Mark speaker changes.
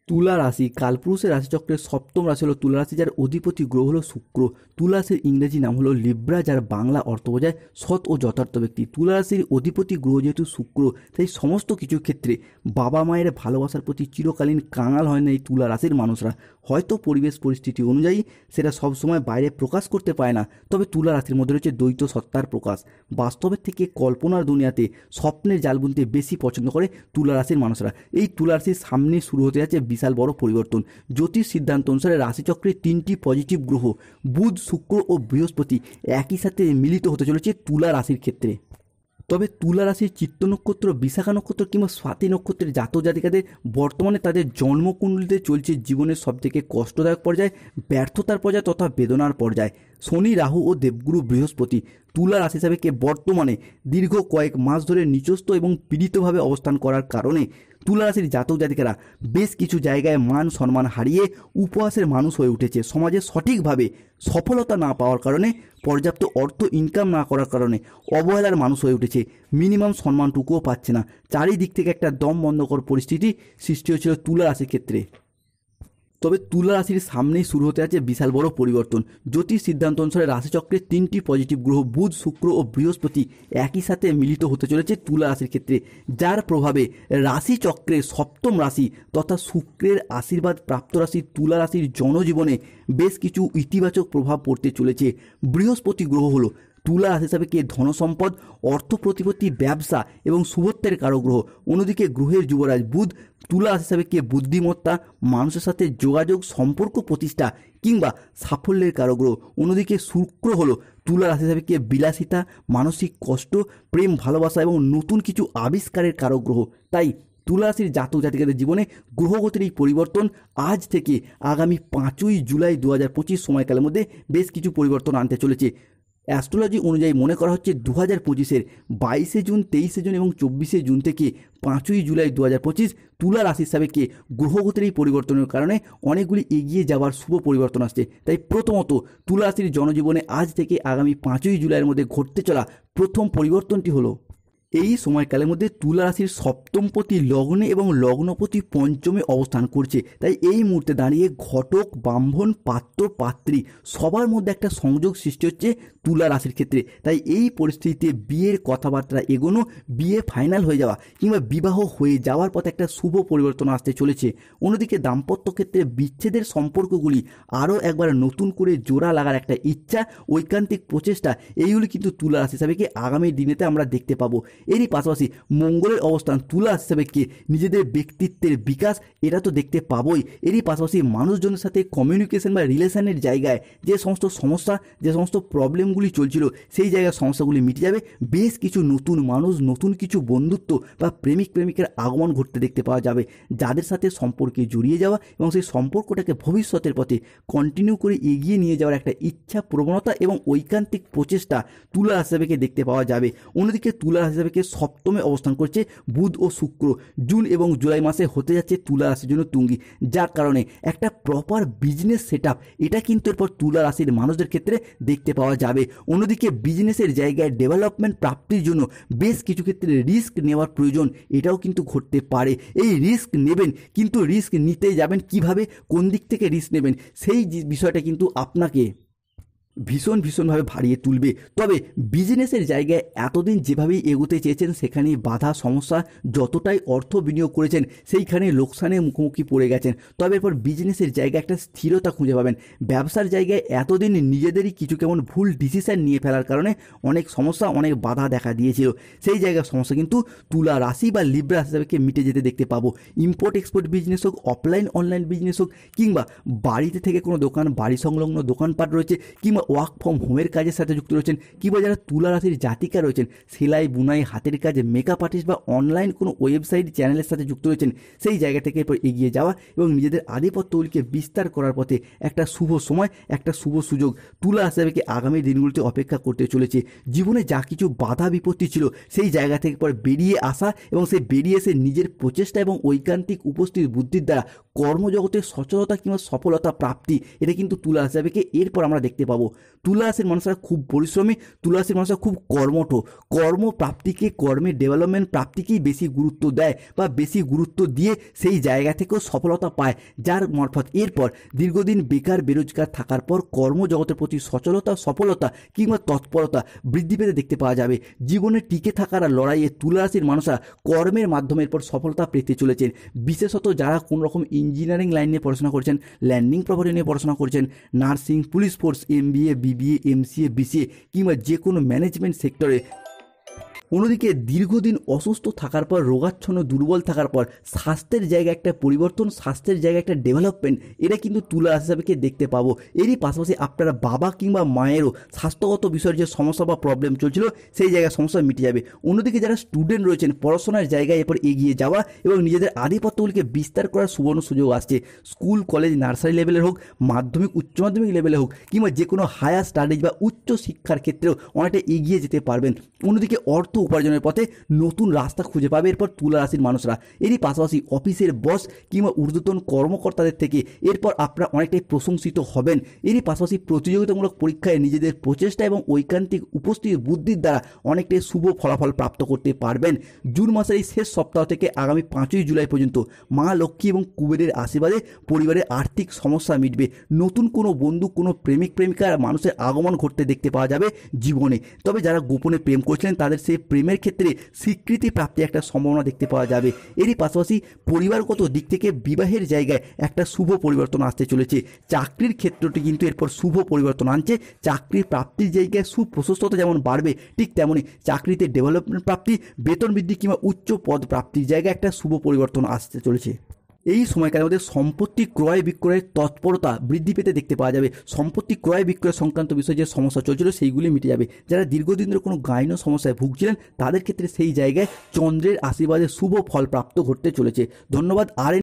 Speaker 1: তুলা রাশি কালপুরুষের রাশিচক্রের সপ্তম রাশি হলো তুলা রাশি, যার অধিপতি গ্রহ হলো শুক্র। তুলা রাশির ইংরেজি নাম হলো লিব্রা, যার বাংলা অর্থ বোঝায় সৎ ও যথার্থ ব্যক্তি। তুলা রাশির অধিপতি গ্রহ যেহেতু শুক্র, তাই সমস্ত কিছুর ক্ষেত্রে বাবা মায়ের ভালোবাসার প্রতি চিরকালীন কাঙাল হয় না এই তুলা রাশির মানুষরা। হয়তো পরিবেশ পরিস্থিতি অনুযায়ী সেটা সবসময় বাইরে প্রকাশ করতে পারে না, তবে তুলা রাশির মধ্যে রয়েছে দ্বৈত সত্তার প্রকাশ। বাস্তবের থেকে কল্পনার দুনিয়াতে স্বপ্নের জাল বুনতে বেশি পছন্দ করে তুলা রাশির মানুষরা। এই তুলা রাশির সামনে শুরু হতে যাচ্ছে বিশাল বড় পরিবর্তন। জ্যোতিষ সিদ্ধান্ত অনুসারে রাশিচক্রের তিনটি পজিটিভ গ্রহ বুধ, শুক্র ও বৃহস্পতি একই সাথে মিলিত হতে চলেছে তুলা রাশির ক্ষেত্রে। তবে তুলা রাশির চিত্ত নক্ষত্র, বিশাখা নক্ষত্র কিংবা স্বাতি নক্ষত্রের জাতক জাতিকাদের বর্তমানে তাদের জন্মকুণ্ডলিতে চলছে জীবনের সবথেকে কষ্টদায়ক পর্যায়, ব্যর্থতার পর্যায় তথা বেদনার পর্যায়। শনি, রাহু ও দেবগুরু বৃহস্পতি তুলা রাশি হিসাবে বর্তমানে দীর্ঘ কয়েক মাস ধরে নিচস্থ এবং পীড়িতভাবে অবস্থান করার কারণে তুলা রাশির জাতক জাতিকারা বেশ কিছু জায়গায় মান সম্মান হারিয়ে উপহাসের মানুষ হয়ে উঠেছে। সমাজে সঠিকভাবে সফলতা না পাওয়ার কারণে, পর্যাপ্ত অর্থ ইনকাম না করার কারণে অবহেলার মানুষ হয়ে উঠেছে। মিনিমাম সম্মানটুকুও পাচ্ছে না। চারিদিক থেকে একটা দম বন্ধকর পরিস্থিতি সৃষ্টি হয়েছিল তুলা রাশির ক্ষেত্রে। তবে তুলা রাশির সামনেই শুরু হতে আছে বিশাল বড় পরিবর্তন। জ্যোতিষ সিদ্ধান্ত অনুসারে রাশিচক্রের তিনটি পজিটিভ গ্রহ বুধ, শুক্র ও বৃহস্পতি একই সাথে মিলিত হতে চলেছে তুলা রাশির ক্ষেত্রে, যার প্রভাবে রাশিচক্রের সপ্তম রাশি তথা শুক্রের আশীর্বাদ প্রাপ্ত রাশি তুলা রাশির জনজীবনে বেশ কিছু ইতিবাচক প্রভাব পড়তে চলেছে। বৃহস্পতি গ্রহ হলো তুলা রাশি হিসাবে ধনসম্পদ, অর্থ প্রতিপত্তি, ব্যবসা এবং শুভত্বের কারক গ্রহ। অন্যদিকে গ্রহের যুবরাজ বুধ তুলা রাশি হিসাবে বুদ্ধিমত্তা, মানুষের সাথে যোগাযোগ, সম্পর্ক প্রতিষ্ঠা কিংবা সাফল্যের কারক গ্রহ। অন্যদিকে শুক্র হলো তুলা রাশি হিসাবে বিলাসিতা, মানসিক কষ্ট, প্রেম, ভালোবাসা এবং নতুন কিছু আবিষ্কারের কারক গ্রহ। তাই তুলা রাশির জাতক জাতিকাদের জীবনে গ্রহগতির এই পরিবর্তন আজ থেকে আগামী 5ই জুলাই 2025 সময়কালের মধ্যে বেশ কিছু পরিবর্তন আনতে চলেছে। অ্যাস্ট্রোলজি অনুযায়ী মনে করা হচ্ছে 2025-এর 22শে জুন, 23শে জুন এবং 24শে জুন থেকে 5ই জুলাই 2025 তুলা রাশি হিসাবে গ্রহগতির এই পরিবর্তনের কারণে অনেকগুলি এগিয়ে যাওয়ার শুভ পরিবর্তন আসছে। তাই প্রথমত তুলা রাশির জনজীবনে আজ থেকে আগামী 5ই জুলাইয়ের মধ্যে ঘটতে চলা প্রথম পরিবর্তনটি হলো এই সময়কালের মধ্যে তুলা রাশির সপ্তমপতি লগ্নে এবং লগ্নপতি পঞ্চমে অবস্থান করছে। তাই এই মুহূর্তে দাঁড়িয়ে ঘটক, ব্রাহ্মণ, পাত্র, পাত্রী সবার মধ্যে একটা সংযোগ সৃষ্টি হচ্ছে তুলা রাশির ক্ষেত্রে। তাই এই পরিস্থিতিতে বিয়ের কথাবার্তা এগোনো, বিয়ে ফাইনাল হয়ে যাওয়া কিংবা বিবাহ হয়ে যাওয়ার পথে একটা শুভ পরিবর্তন আসতে চলেছে। অন্যদিকে দাম্পত্য ক্ষেত্রে বিচ্ছেদের সম্পর্কগুলি আরও একবার নতুন করে জোড়া লাগার একটা ইচ্ছা, ঐকান্তিক প্রচেষ্টা, এইগুলি কিন্তু তুলা রাশি হিসাবে আগামী দিনেতে আমরা দেখতে পাবো। এরই পাশাপাশি মঙ্গলের অবস্থান তুলা রাশি হিসাবে নিজেদের ব্যক্তিত্বের বিকাশ, এটা তো দেখতে পাবোই। এরই পাশাপাশি মানুষজনের সাথে কমিউনিকেশন বা রিলেশনের জায়গায় যে সমস্ত সমস্যা, যে সমস্ত প্রবলেমগুলি চলছিল, সেই জায়গায় সমস্যাগুলি মিটে যাবে। বেশ কিছু নতুন মানুষ, নতুন কিছু বন্ধুত্ব বা প্রেমিক প্রেমিকের আগমন ঘটতে দেখতে পাওয়া যাবে, যাদের সাথে সম্পর্কে জড়িয়ে যাওয়া এবং সেই সম্পর্কটাকে ভবিষ্যতের পথে কন্টিনিউ করে এগিয়ে নিয়ে যাওয়ার একটা ইচ্ছা, প্রবণতা এবং ঐকান্তিক প্রচেষ্টা তুলা রাশি হিসাবে দেখতে পাওয়া যাবে। অন্যদিকে তুলা রাশি হিসাবে সপ্তমে অবস্থান করছে বুধ ও শুক্র। জুন এবং জুলাই মাসে হতে যাচ্ছে তুলা রাশির জন্য তুঙ্গি, যার কারণে একটা প্রপার বিজনেস সেটআপ এটা কিন্তু এরপর তুলা রাশির মানুষদের ক্ষেত্রে দেখতে পাওয়া যাবে। অন্যদিকে বিজনেসের জায়গায় ডেভেলপমেন্ট প্রাপ্তির জন্য বেশ কিছু ক্ষেত্রে রিস্ক নেওয়ার প্রয়োজন, এটাও কিন্তু ঘটতে পারে। এই রিস্ক নেবেন, কিন্তু রিস্ক নিতে যাবেন কিভাবে, কোন দিক থেকে রিস্ক নেবেন, সেই বিষয়টা কিন্তু আপনাকে ভীষণভাবে ভারিয়ে তুলবে। তবে বিজনেসের জায়গায় এতদিন যেভাবেই এগোতে চেয়েছেন সেখানেই বাধা, সমস্যা, যতটাই অর্থ বিনিয়োগ করেছেন সেইখানে লোকসানের মুখোমুখি পড়ে গেছেন। তবে এরপর বিজনেসের জায়গায় একটা স্থিরতা খুঁজে পাবেন। ব্যবসার জায়গায় এতদিন নিজেদেরই কিছু কেমন ভুল ডিসিশন নিয়ে ফেলার কারণে অনেক সমস্যা, অনেক বাধা দেখা দিয়েছিল। সেই জায়গার সমস্যা কিন্তু তুলা রাশি বা লিব্রা রাশি হিসাবে মিটে যেতে দেখতে পাবো। ইম্পোর্ট এক্সপোর্ট বিজনেস হোক, অফলাইন অনলাইন বিজনেস হোক, কিংবা বাড়িতে থেকে কোনো দোকান, বাড়ি সংলগ্ন দোকানপাট রয়েছে, কিংবা ওয়ার্ক ফ্রম হোমের কাজের সাথে যুক্ত রয়েছেন, কিংবা যারা তুলা রাশির জাতিকা রয়েছেন, সেলাই, বুনাই, হাতের কাজ, মেকআপ আর্টিস্ট বা অনলাইন কোনো ওয়েবসাইট চ্যানেলের সাথে যুক্ত রয়েছেন, সেই জায়গা থেকে এরপর এগিয়ে যাওয়া এবং নিজেদের আধিপত্যগুলিকে বিস্তার করার পথে একটা শুভ সময়, একটা শুভ সুযোগ তুলা রাশি হিসাবে আগামী দিনগুলিতে অপেক্ষা করতে চলেছে। জীবনে যা কিছু বাধা বিপত্তি ছিল সেই জায়গা থেকে পর বেরিয়ে আসা এবং সেই বেরিয়ে এসে নিজের প্রচেষ্টা এবং ঐকান্তিক উপস্থিত বুদ্ধির দ্বারা কর্মজগতে সচলতা কিংবা সফলতা প্রাপ্তি, এটা কিন্তু তুলা রাশি যাবে এরপর আমরা দেখতে পাবো। তুলা রাশির মানুষরা খুব পরিশ্রমী, তুলা রাশির মানুষরা খুব কর্মঠ, কর্মপ্রাপ্তিকে, কর্মের ডেভেলপমেন্ট প্রাপ্তিকেই বেশি গুরুত্ব দেয় বা বেশি গুরুত্ব দিয়ে সেই জায়গা থেকেও সফলতা পায়, যার মারফত এরপর দীর্ঘদিন বেকার বেরোজগার থাকার পর কর্মজগতের প্রতি সচলতা, সফলতা কিংবা তৎপরতা বৃদ্ধি পেতে দেখতে পাওয়া যাবে। জীবনে টিকে থাকার লড়াইয়ে তুলা রাশির মানুষরা কর্মের মাধ্যমে এরপর সফলতা পেতে চলেছেন। বিশেষত যারা কোনো রকম ইঞ্জিনিয়ারিং লাইন নিয়ে পড়াশোনা করছেন, ল্যান্ডিং প্রপার্টি নিয়ে পড়াশোনা করছেন, nursing, police force, MBA, BBA, MCA, BCA কিংবা যে কোনো ম্যানেজমেন্ট সেক্টরে। অন্যদিকে দীর্ঘদিন অসুস্থ থাকার পর, রোগাচ্ছন্ন, দুর্বল থাকার পর স্বাস্থ্যের জায়গায় একটা পরিবর্তন, স্বাস্থ্যের জায়গায় একটা ডেভেলপমেন্ট, এটা কিন্তু তুলা রাশি হিসাবে দেখতে পাবো। এরই পাশাপাশি আপনারা বাবা কিংবা মায়েরও স্বাস্থ্যগত বিষয়ের যে সমস্যা বা প্রবলেম চলছিল সেই জায়গায় সমস্যা মিটে যাবে। অন্যদিকে যারা স্টুডেন্ট রয়েছেন, পড়াশোনার জায়গায় এরপর এগিয়ে যাওয়া এবং নিজেদের আধিপত্যগুলিকে বিস্তার করার সুবর্ণ সুযোগ আসছে। স্কুল, কলেজ, নার্সারি লেভেলের হোক, মাধ্যমিক, উচ্চ মাধ্যমিক লেভেলে হোক কিংবা যে কোনো হায়ার স্টাডিজ বা উচ্চ শিক্ষার ক্ষেত্রেও অনেকটা এগিয়ে যেতে পারবেন। অন্যদিকে অর্থ উপার্জনের পথে নতুন রাস্তা খুঁজে পাবে এরপর তুলা রাশির মানুষরা। এরই পাশাপাশি অফিসের বস কিংবা ঊর্ধ্বতন কর্মকর্তাদের থেকে এরপর আপনারা অনেকটাই প্রশংসিত হবেন। এরই পাশাপাশি প্রতিযোগিতামূলক পরীক্ষায় নিজেদের প্রচেষ্টা এবং ঐকান্তিক উপস্থিতি বুদ্ধির দ্বারা অনেকটাই শুভ ফলাফল প্রাপ্ত করতে পারবেন। জুন মাসের এই শেষ সপ্তাহ থেকে আগামী 5ই জুলাই পর্যন্ত মা লক্ষ্মী এবং কুবেরের আশীর্বাদে পরিবারের আর্থিক সমস্যা মিটবে। নতুন কোনো বন্ধু, কোনো প্রেমিক প্রেমিকা মানুষের আগমন ঘটতে দেখতে পাওয়া যাবে জীবনে। তবে যারা গোপনে প্রেম করছিলেন তাদের সেই প্রেমের ক্ষেত্রে স্বীকৃতি প্রাপ্তির একটা সম্ভাবনা দেখতে পাওয়া যাবে। এরই পাশাপাশি পরিবারগত দিক থেকে বিবাহের জায়গায় একটা শুভ পরিবর্তন আসতে চলেছে। চাকরির ক্ষেত্রটি কিন্তু এরপর শুভ পরিবর্তন আনছে। চাকরির প্রাপ্তির জায়গায় সুপ্রশস্ততা যেমন বাড়বে, ঠিক তেমনই চাকরিতে ডেভেলপমেন্ট প্রাপ্তি, বেতন বৃদ্ধি কিংবা উচ্চ পদ প্রাপ্তির জায়গায় একটা শুভ পরিবর্তন আসতে চলেছে। এই সময়কালের মধ্যে সম্পত্তি ক্রয় বিক্রয়ের তৎপরতা বৃদ্ধি পেতে দেখতে পাওয়া যাবে। সম্পত্তি ক্রয় বিক্রয় সংক্রান্ত বিষয়ে যে সমস্যা চলছিল সেইগুলি মিটে যাবে। যারা দীর্ঘদিন ধরে কোনো গাইনো সমস্যায় ভুগছিলেন তাদের ক্ষেত্রে সেই জায়গায় চন্দ্রের আশীর্বাদে শুভ ফল প্রাপ্ত ঘটতে চলেছে। ধন্যবাদ। আর